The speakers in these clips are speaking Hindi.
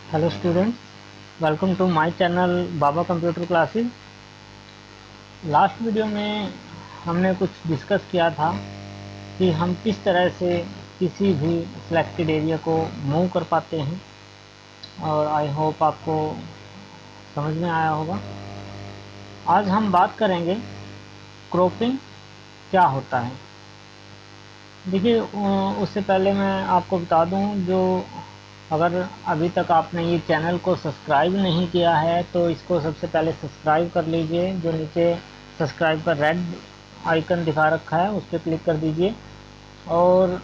Hello students, welcome to my channel Baba computer classes. Last video में हमने कुछ डिस्कस किया था कि हम किस तरह से किसी भी सिलेक्टेड एरिया को मूव कर पाते हैं, और आई होप आपको समझ में आया होगा। आज हम बात करेंगे क्रॉपिंग क्या होता है। देखिए, उससे पहले मैं आपको बता दूं, जो अगर अभी तक आपने ये चैनल को सब्सक्राइब नहीं किया है तो इसको सबसे पहले सब्सक्राइब कर लीजिए। जो नीचे सब्सक्राइब का रेड आइकन दिखा रखा है उस पर क्लिक कर दीजिए। और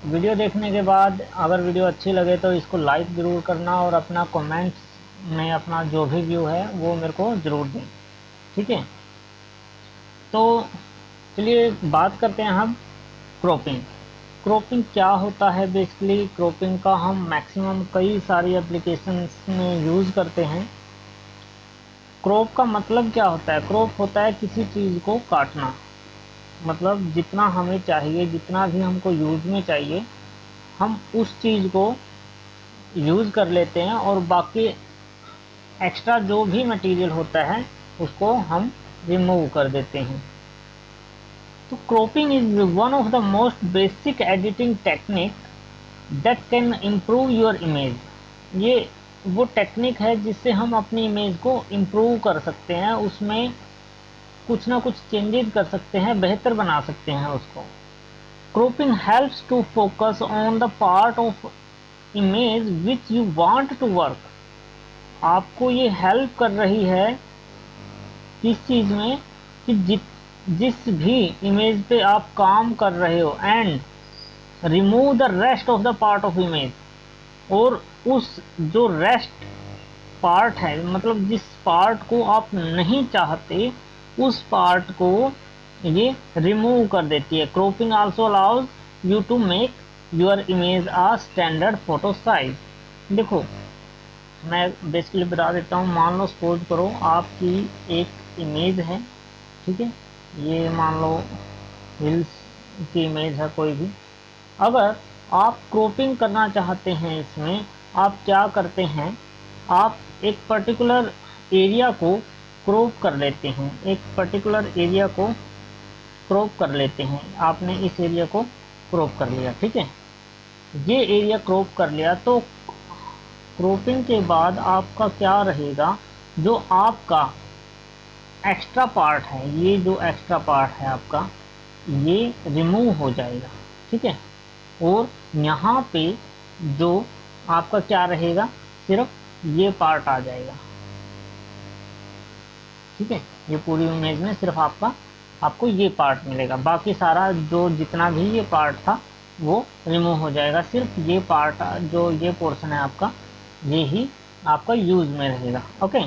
वीडियो देखने के बाद अगर वीडियो अच्छी लगे तो इसको लाइक ज़रूर करना, और अपना कमेंट्स में अपना जो भी व्यू है वो मेरे को ज़रूर दें। ठीक है, तो चलिए बात करते हैं हम क्रॉपिंग। क्रॉपिंग क्या होता है? बेसिकली क्रॉपिंग का हम मैक्सिमम कई सारी एप्लीकेशंस में यूज़ करते हैं। क्रॉप का मतलब क्या होता है? क्रॉप होता है किसी चीज़ को काटना। मतलब जितना हमें चाहिए, जितना भी हमको यूज़ में चाहिए, हम उस चीज़ को यूज़ कर लेते हैं, और बाकी एक्स्ट्रा जो भी मटेरियल होता है उसको हम रिमूव कर देते हैं। तो cropping is one of the most basic editing technique that can improve your image. ये वो टेक्निक है जिससे हम अपनी इमेज को इम्प्रूव कर सकते हैं, उसमें कुछ ना कुछ चेंजेस कर सकते हैं, बेहतर बना सकते हैं उसको। Cropping helps to focus on the part of image which you want to work. आपको ये हेल्प कर रही है किस चीज़ में? कि जिस भी इमेज पे आप काम कर रहे हो, and remove the rest of the part of image. और उस जो रेस्ट पार्ट है, मतलब जिस पार्ट को आप नहीं चाहते, उस पार्ट को ये रिमूव कर देती है। Cropping also allows you to make your image a standard photo size. देखो, मैं बेसिकली बता देता हूँ। मान लो, सपोज करो आपकी एक इमेज है, ठीक है, ये मान लो हिल्स की इमेज है कोई भी। अगर आप क्रॉपिंग करना चाहते हैं इसमें, आप क्या करते हैं? आप एक पर्टिकुलर एरिया को क्रॉप कर लेते हैं, एक पर्टिकुलर एरिया को क्रॉप कर लेते हैं। आपने इस एरिया को क्रॉप कर लिया, ठीक है, ये एरिया क्रॉप कर लिया। तो क्रॉपिंग के बाद आपका क्या रहेगा? जो आपका एक्स्ट्रा पार्ट है, ये जो एक्स्ट्रा पार्ट है आपका, ये रिमूव हो जाएगा, ठीक है। और यहाँ पे जो आपका क्या रहेगा? सिर्फ ये पार्ट आ जाएगा, ठीक है। ये पूरी इमेज में सिर्फ आपको ये पार्ट मिलेगा। बाकी सारा जो जितना भी ये पार्ट था वो रिमूव हो जाएगा। सिर्फ ये पार्ट, जो ये पोर्शन है आपका, ये ही आपका यूज में रहेगा। ओके,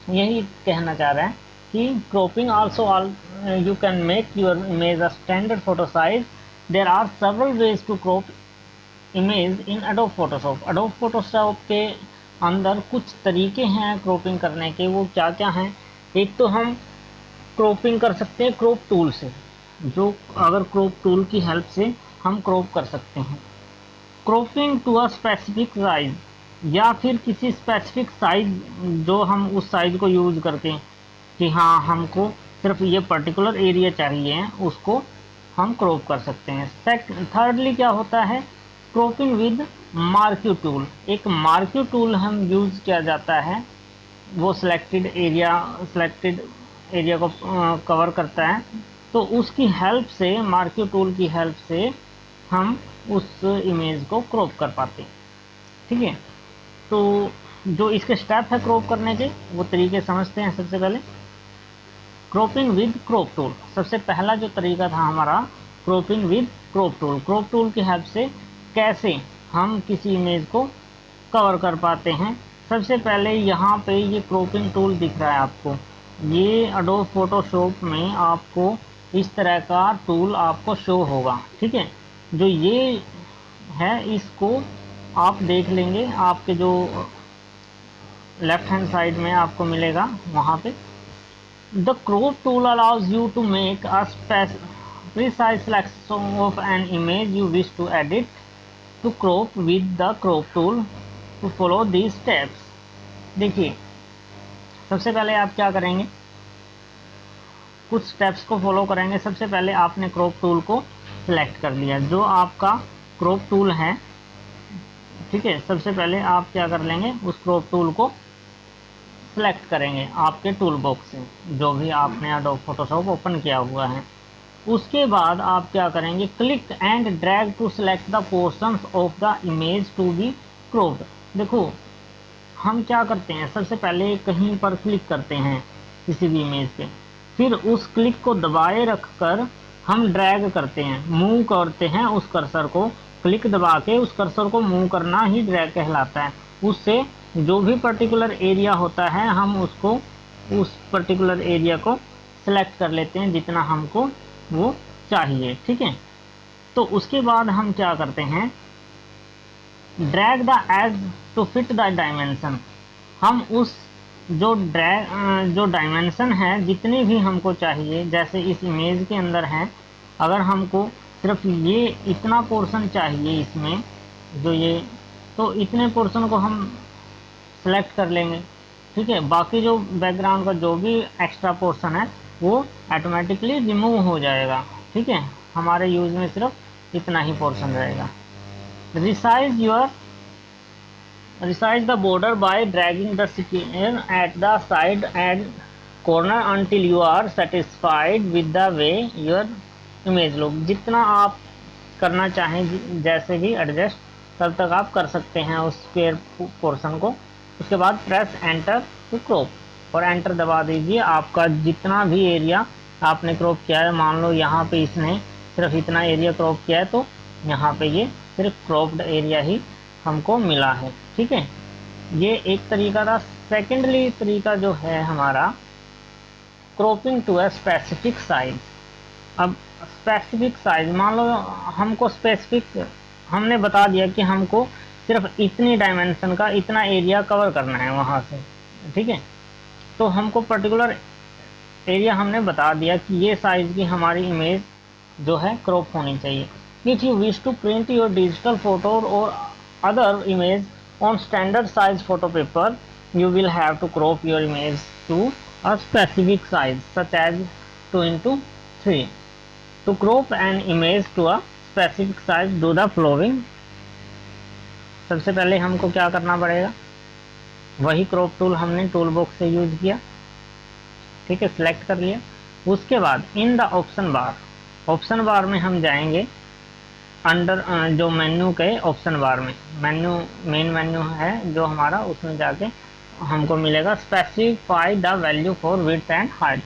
यही कहना चाह रहे हैं कि cropping also you can make your image a standard photo size. There are several ways to crop image in Adobe Photoshop. Adobe Photoshop के अंदर कुछ तरीके हैं क्रॉपिंग करने के। वो क्या क्या हैं? एक तो हम क्रॉपिंग कर सकते हैं क्रॉप टूल से। जो अगर क्रॉप टूल की हेल्प से हम क्रॉप कर सकते हैं। Cropping to a specific size, या फिर किसी स्पेसिफिक साइज, जो हम उस साइज को यूज करके कि हाँ हमको सिर्फ ये पर्टिकुलर एरिया चाहिए, उसको हम क्रॉप कर सकते हैं। थर्डली क्या होता है? Cropping with marquee tool. एक मार्क्यू टूल हम यूज किया जाता है, वो सिलेक्टेड एरिया को कवर करता है। तो उसकी हेल्प से, मार्क्यू टूल की हेल्प से हम उस इमेज को क्रॉप कर पाते हैं, ठीक है। तो जो इसके स्टेप है क्रॉप करने के, वो तरीके समझते हैं। सबसे पहले क्रॉपिंग विद क्रॉप टूल। सबसे पहला जो तरीका था हमारा, cropping with crop tool. Crop tool की हेल्प से कैसे हम किसी इमेज को कवर कर पाते हैं। सबसे पहले यहाँ पे ये क्रॉपिंग टूल दिख रहा है आपको। ये एडोब फोटोशॉप में आपको इस तरह का टूल आपको शो होगा, ठीक है। जो ये है, इसको आप देख लेंगे, आपके जो लेफ्ट हैंड साइड में आपको मिलेगा वहाँ पे। The crop tool allows you to make a precise selection of an image you wish to edit. To crop with the crop tool, to follow these steps. देखिए सबसे पहले आप क्या करेंगे, कुछ स्टेप्स को फॉलो करेंगे। सबसे पहले आपने क्रॉप टूल को सिलेक्ट कर लिया, जो आपका क्रॉप टूल है, ठीक है। सबसे पहले आप क्या कर लेंगे, उस क्रॉप टूल को सिलेक्ट करेंगे आपके टूल बॉक्स से, जो भी आपने एडोब फोटोशॉप ओपन किया हुआ है। उसके बाद आप क्या करेंगे, click and drag to select the portions of the image to be cropped. देखो हम क्या करते हैं, सबसे पहले कहीं पर क्लिक करते हैं किसी भी इमेज पे, फिर उस क्लिक को दबाए रखकर हम ड्रैग करते हैं, मूव करते हैं उस कर्सर को। क्लिक दबा के उस कर्सर को मूव करना ही ड्रैग कहलाता है। उससे जो भी पर्टिकुलर एरिया होता है हम उसको, उस पर्टिकुलर एरिया को सेलेक्ट कर लेते हैं जितना हमको वो चाहिए, ठीक है। तो उसके बाद हम क्या करते हैं, drag the edge to fit the dimension. हम उस जो डायमेंशन है जितने भी हमको चाहिए, जैसे इस इमेज के अंदर है, अगर हमको सिर्फ ये इतना पोर्शन चाहिए इसमें, जो ये, तो इतने पोर्शन को हम सेलेक्ट कर लेंगे, ठीक है। बाकी जो बैकग्राउंड का जो भी एक्स्ट्रा पोर्शन है वो ऑटोमेटिकली रिमूव हो जाएगा, ठीक है। हमारे यूज में सिर्फ इतना ही पोर्शन रहेगा। Resize the border by dragging the square at the side and corner until you are satisfied with the way your image look। जितना आप करना चाहें जैसे भी एडजस्ट, तब तक आप कर सकते हैं उस स्क्वायर पोर्शन को। उसके बाद प्रेस एंटर टू क्रॉप, और एंटर दबा दीजिए। आपका जितना भी एरिया आपने क्रॉप किया है, मान लो यहाँ पे इसने सिर्फ इतना एरिया क्रॉप किया है, तो यहाँ पे ये सिर्फ क्रॉप्ड एरिया ही हमको मिला है, ठीक है। ये एक तरीका था। सेकेंडली तरीका जो है हमारा, cropping to a specific size. अब स्पेसिफिक साइज, मान लो हमको स्पेसिफिक, हमने बता दिया कि हमको सिर्फ इतनी डायमेंशन का इतना एरिया कवर करना है वहाँ से, ठीक है। तो हमको पर्टिकुलर एरिया हमने बता दिया कि ये साइज की हमारी इमेज जो है क्रॉप होनी चाहिए। If you wish to print your digital photo और other image on standard size photo paper, you will have to crop your image to a specific size such as 2:3। To crop an image to a specific size, do the following। सबसे पहले हमको क्या करना पड़ेगा, वही क्रॉप टूल हमने टूल बॉक्स से यूज किया, ठीक है, सिलेक्ट कर लिया। उसके बाद इन द ऑप्शन बार में हम जाएंगे, अंडर जो मेन्यू के ऑप्शन बार में, मेन मेन्यू है जो हमारा, उसमें जाके हमको मिलेगा specify the value for width and height.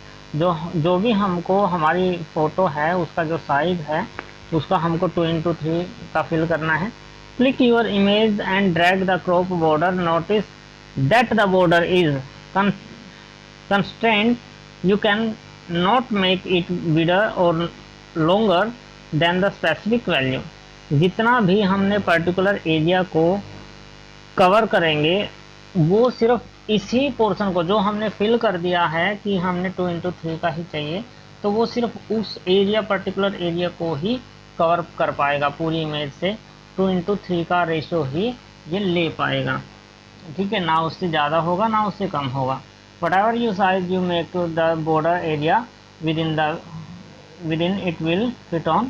जो भी हमको हमारी फ़ोटो है उसका जो साइज है उसका हमको 2:3 का फिल करना है। Click your image and drag the crop border. Notice that the border is constraint, you can not make it wider or longer than the specific value। जितना भी हमने पर्टिकुलर एरिया को कवर करेंगे वो सिर्फ इसी पोर्शन को, जो हमने फिल कर दिया है कि हमने 2:3 का ही चाहिए, तो वो सिर्फ उस एरिया, पर्टिकुलर एरिया को ही कवर कर पाएगा पूरी इमेज से। 2:3 का रेशो ही ये ले पाएगा, ठीक है। ना उससे ज़्यादा होगा ना उससे कम होगा। whatever you size you make to the border area within it will fit on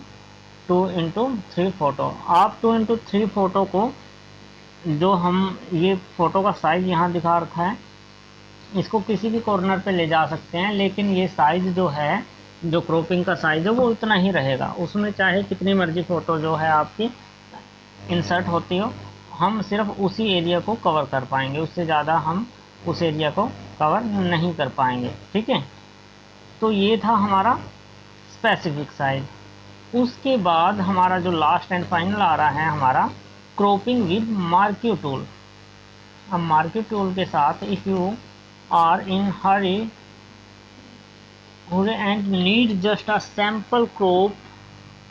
2:3 photo. आप 2:3 फोटो को, जो हम ये फ़ोटो का साइज़ यहाँ दिखा रखा है, इसको किसी भी कॉर्नर पे ले जा सकते हैं, लेकिन ये साइज़ जो है, जो क्रॉपिंग का साइज़ है वो इतना ही रहेगा। उसमें चाहे कितनी मर्जी फ़ोटो जो है आपकी इंसर्ट होती हो, हम सिर्फ उसी एरिया को कवर कर पाएंगे, उससे ज़्यादा हम उस एरिया को कवर नहीं कर पाएंगे, ठीक है। तो ये था हमारा स्पेसिफिक साइज। उसके बाद हमारा जो लास्ट एंड फाइनल आ रहा है हमारा क्रॉपिंग विद मार्क्यू टूल। अब मार्क्यू टूल के साथ, if you are in hurry and need just a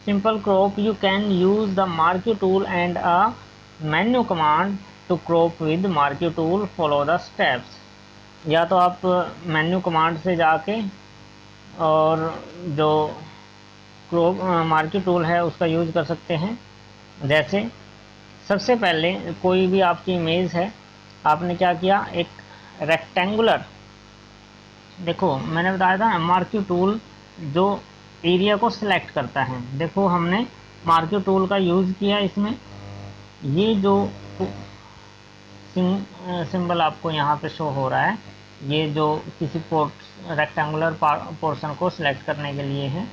simple crop, you can use the marquee tool and a menu command to crop with marquee tool। follow the steps। या तो आप मेन्यू कमांड से जाके और जो क्रॉप मार्क्यू टूल है उसका यूज कर सकते हैं, जैसे सबसे पहले कोई भी आपकी इमेज है, आपने क्या किया, एक रेक्टेंगुलर, देखो मैंने बताया था मार्क्यू टूल जो एरिया को सिलेक्ट करता है। देखो हमने मार्क्यू टूल का यूज़ किया इसमें। ये जो सिंबल आपको यहाँ पे शो हो रहा है, ये जो किसी रेक्टेंगुलर पोर्शन को सिलेक्ट करने के लिए है।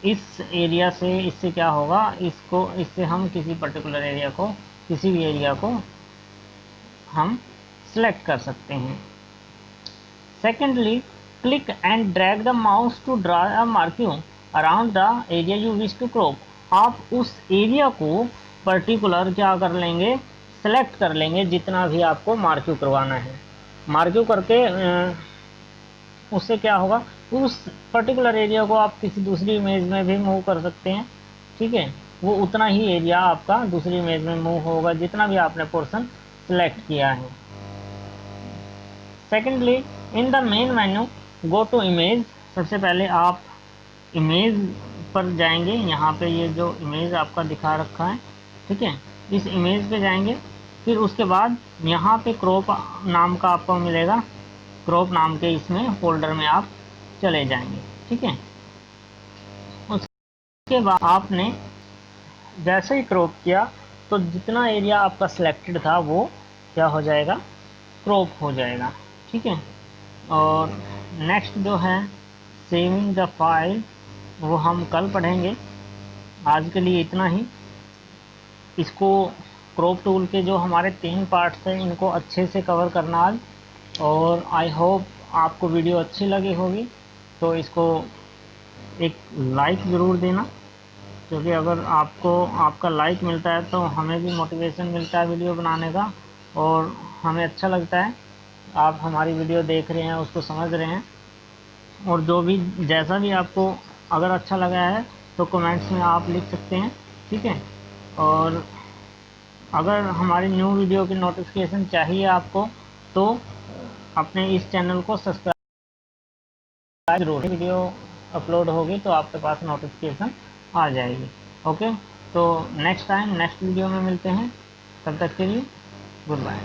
इस एरिया से, इससे क्या होगा, इससे हम किसी पर्टिकुलर एरिया को, किसी भी एरिया को हम सिलेक्ट कर सकते हैं। Secondly, click and drag the mouse to draw a marking around the area you wish to crop. आप उस एरिया को पर्टिकुलर क्या कर लेंगे, सेलेक्ट कर लेंगे, जितना भी आपको मार्क्यू करवाना है। मार्क्यू करके उससे क्या होगा, उस पर्टिकुलर एरिया को आप किसी दूसरी इमेज में भी मूव कर सकते हैं। ठीक है, वो उतना ही एरिया आपका दूसरी इमेज में मूव होगा जितना भी आपने पोर्शन सेलेक्ट किया है। Secondly, in the main menu go to image. सबसे पहले आप इमेज पर जाएंगे। यहाँ पे ये जो इमेज आपका दिखा रखा है, ठीक है, इस इमेज पे जाएंगे। फिर उसके बाद यहाँ पे क्रॉप नाम का आपको मिलेगा, क्रॉप नाम के इसमें फोल्डर में आप चले जाएंगे। ठीक है, उसके बाद आपने जैसे ही क्रॉप किया तो जितना एरिया आपका सिलेक्टेड था वो क्या हो जाएगा, क्रॉप हो जाएगा। ठीक है, और नेक्स्ट जो है सेविंग द फाइल, वो हम कल पढ़ेंगे। आज के लिए इतना ही। इसको क्रॉप टूल के जो हमारे 3 पार्ट्स हैं इनको अच्छे से कवर करना आज, और आई होप आपको वीडियो अच्छी लगी होगी। तो इसको एक लाइक ज़रूर देना, क्योंकि अगर आपको आपका लाइक मिलता है तो हमें भी मोटिवेशन मिलता है वीडियो बनाने का, और हमें अच्छा लगता है आप हमारी वीडियो देख रहे हैं, उसको समझ रहे हैं। और जो भी जैसा भी आपको अगर अच्छा लगा है तो कमेंट्स में आप लिख सकते हैं। ठीक है, और अगर हमारी न्यू वीडियो की नोटिफिकेशन चाहिए आपको तो अपने इस चैनल को सब्सक्राइब जरूर, वीडियो अपलोड होगी तो आपके पास नोटिफिकेशन आ जाएगी। ओके, तो नेक्स्ट टाइम नेक्स्ट वीडियो में मिलते हैं, तब तक के लिए गुड बाय।